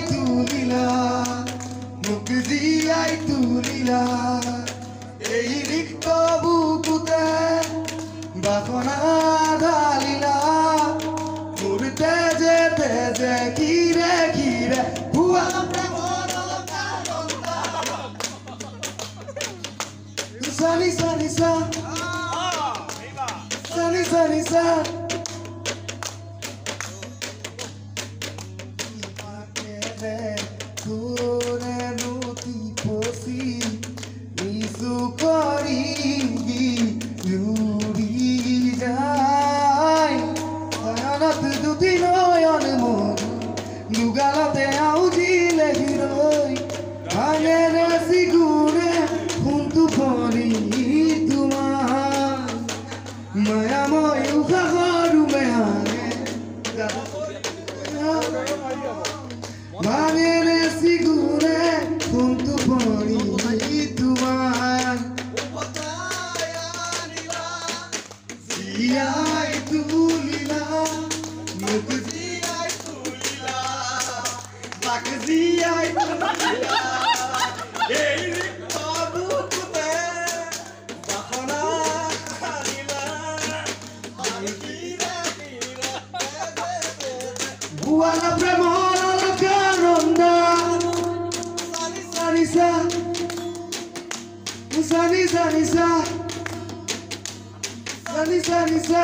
তুলিলা মুখ দিয়াই তুলিলা এই রিক্ত বুকুতে বাসনা ঢালিলা মোর তেজে তেজে কিরে কিরে ভুয়া Sunny, sunny, sun. Sunny, sunny, sun. Tore nuti posi, misu koringi, yuri jai. Ayanat duti noyan mon, nugalate auji lehiroi. Agere sigure, junto pori tumar. Maya moyu kaharu mehane. Agere sigure, junto pori tumar. Siyai tulila, muk siyai tulila, bak siyai tulila. Buana premona la caronda Sanisa Sanisa Sanisa Sanisa Sanisa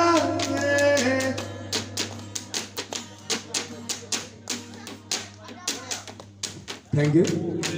Thank you.